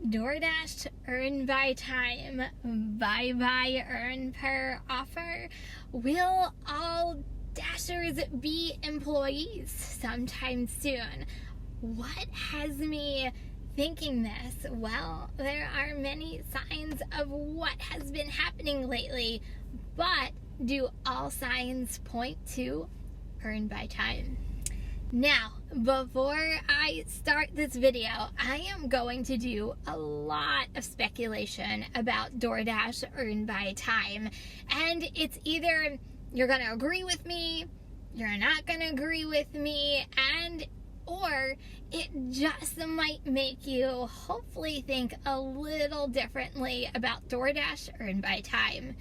DoorDash Earn By Time, buy earn per offer. Will all Dashers be employees sometime soon? What has me thinking this? Well, there are many signs of what has been happening lately, but do all signs point to Earn By Time? Now, before I start this video, I am going to do a lot of speculation about DoorDash Earn By Time. And it's either you're going to agree with me, you're not going to agree with me, or it just might make you hopefully think a little differently about DoorDash Earn By Time.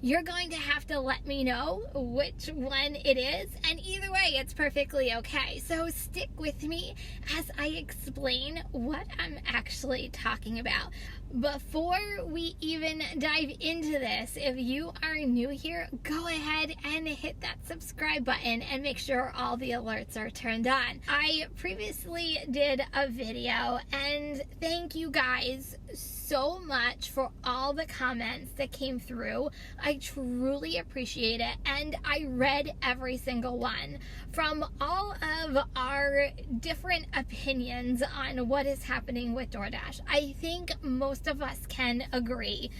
You're going to have to let me know which one it is, and either way, it's perfectly okay. So stick with me as I explain what I'm actually talking about. Before we even dive into this, if you are new here, go ahead and hit that subscribe button and make sure all the alerts are turned on. I previously did a video, and thank you guys so much for all the comments that came through. I truly appreciate it, and I read every single one from all of our different opinions on what is happening with DoorDash. I think most of us can agree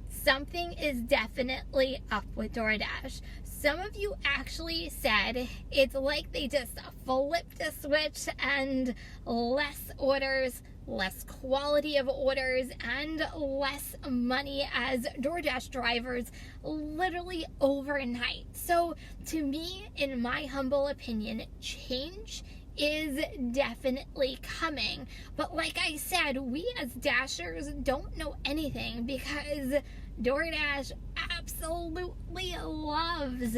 something is definitely up with DoorDash. Some of you actually said it's like they just flipped a switch and less orders, less quality of orders, and less money as DoorDash drivers literally overnight. So to me, in my humble opinion, change is definitely coming. But like I said, we as Dashers don't know anything because DoorDash absolutely loves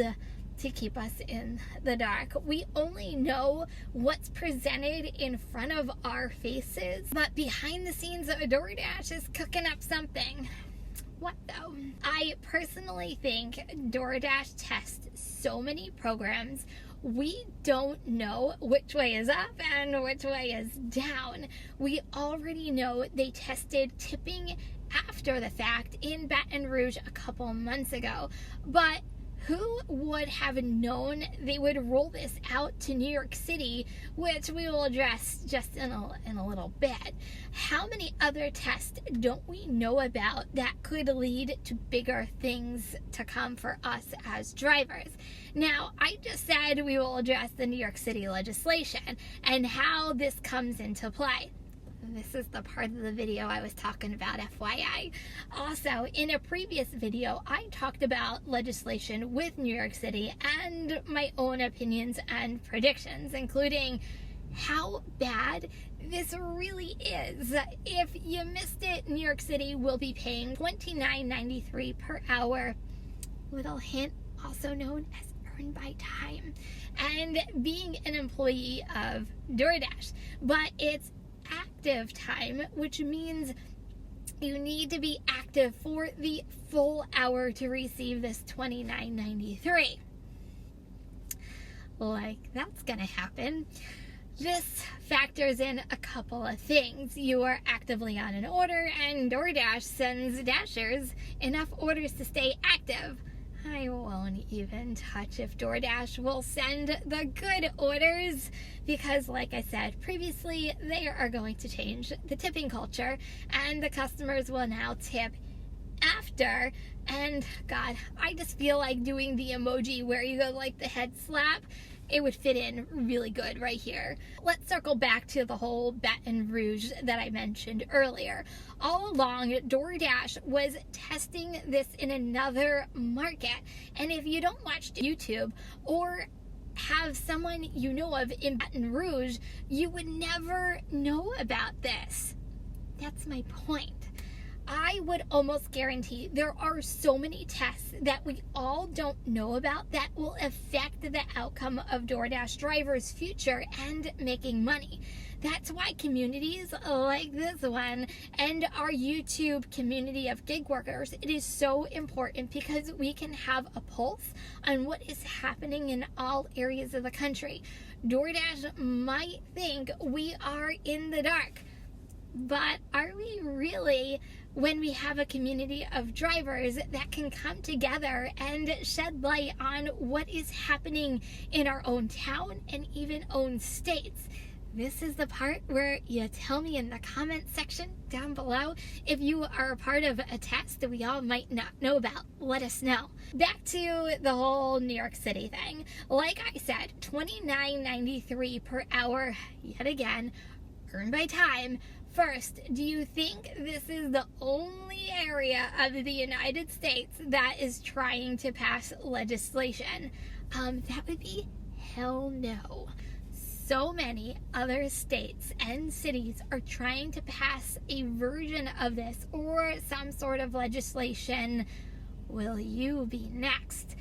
to keep us in the dark. We only know what's presented in front of our faces, but behind the scenes, DoorDash is cooking up something. What though? I personally think DoorDash tests so many programs, we don't know which way is up and which way is down. We already know they tested tipping after the fact in Baton Rouge a couple months ago, but who would have known they would roll this out to New York City, which we will address just in a little bit. How many other tests don't we know about that could lead to bigger things to come for us as drivers? Now, I just said we will address the New York City legislation and how this comes into play. This is the part of the video I was talking about, FYI. Also, in a previous video, I talked about legislation with New York City and my own opinions and predictions, including how bad this really is. If you missed it, New York City will be paying $29.93 per hour, little hint, also known as Earn By Time, and being an employee of DoorDash. But it's active time, which means you need to be active for the full hour to receive this $29.93. Like, that's gonna happen. This factors in a couple of things. You are actively on an order, and DoorDash sends Dashers enough orders to stay active. I won't even touch if DoorDash will send the good orders because, like I said previously, they are going to change the tipping culture and the customers will now tip after. And God, I just feel like doing the emoji where you go like the head slap. It would fit in really good right here. Let's circle back to the whole Baton Rouge that I mentioned earlier. All along, DoorDash was testing this in another market. And if you don't watch YouTube or have someone you know of in Baton Rouge, you would never know about this. That's my point. I would almost guarantee there are so many tests that we all don't know about that will affect the outcome of DoorDash drivers' future and making money. That's why communities like this one and our YouTube community of gig workers, it is so important because we can have a pulse on what is happening in all areas of the country. DoorDash might think we are in the dark. But are we really, when we have a community of drivers that can come together and shed light on what is happening in our own town and even own states? This is the part where you tell me in the comment section down below if you are a part of a test that we all might not know about. Let us know. Back to the whole New York City thing. Like I said, $29.93 per hour, yet again, earned by time. First, do you think this is the only area of the United States that is trying to pass legislation? That would be hell no. So many other states and cities are trying to pass a version of this or some sort of legislation. Will you be next?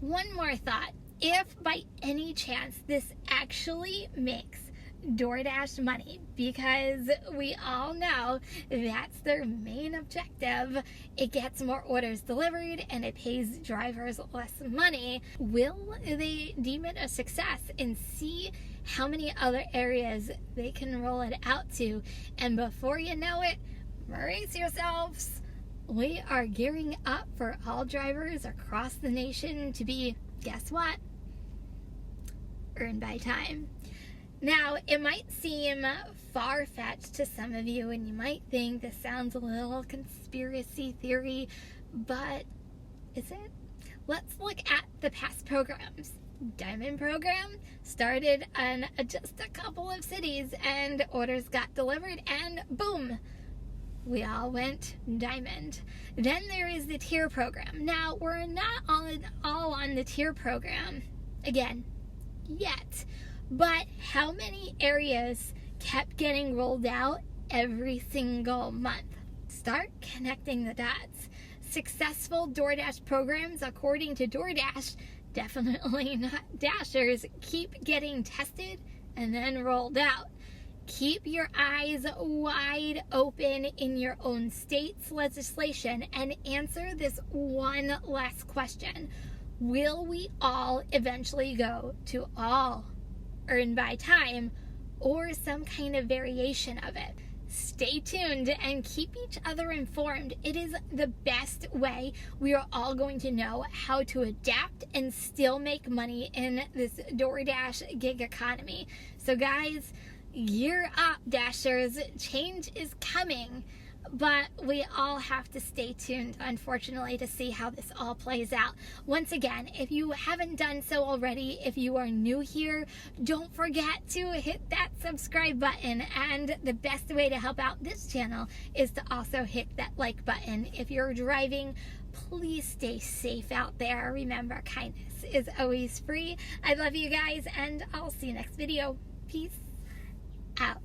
One more thought. If by any chance this actually makes DoorDash money, because we all know that's their main objective, it gets more orders delivered and it pays drivers less money, will they deem it a success and see how many other areas they can roll it out to? And before you know it, brace yourselves, we are gearing up for all drivers across the nation to be, guess what? Earned by time. Now, it might seem far-fetched to some of you, and you might think this sounds a little conspiracy theory, but is it? Let's look at the past programs. Diamond program started in just a couple of cities, and orders got delivered, and boom, we all went diamond. Then there is the tier program. Now, we're not all on the tier program, again, yet. But how many areas kept getting rolled out every single month? Start connecting the dots. Successful DoorDash programs, according to DoorDash, definitely not Dashers, keep getting tested and then rolled out. Keep your eyes wide open in your own state's legislation and answer this one last question. Will we all eventually go to all earned by time or some kind of variation of it? Stay tuned and keep each other informed. It is the best way we are all going to know how to adapt and still make money in this DoorDash gig economy. So guys, gear up, Dashers. Change is coming. But we all have to stay tuned, unfortunately, to see how this all plays out. Once again, if you haven't done so already, if you are new here, don't forget to hit that subscribe button. And the best way to help out this channel is to also hit that like button. If you're driving, please stay safe out there. Remember, kindness is always free. I love you guys, and I'll see you next video. Peace out.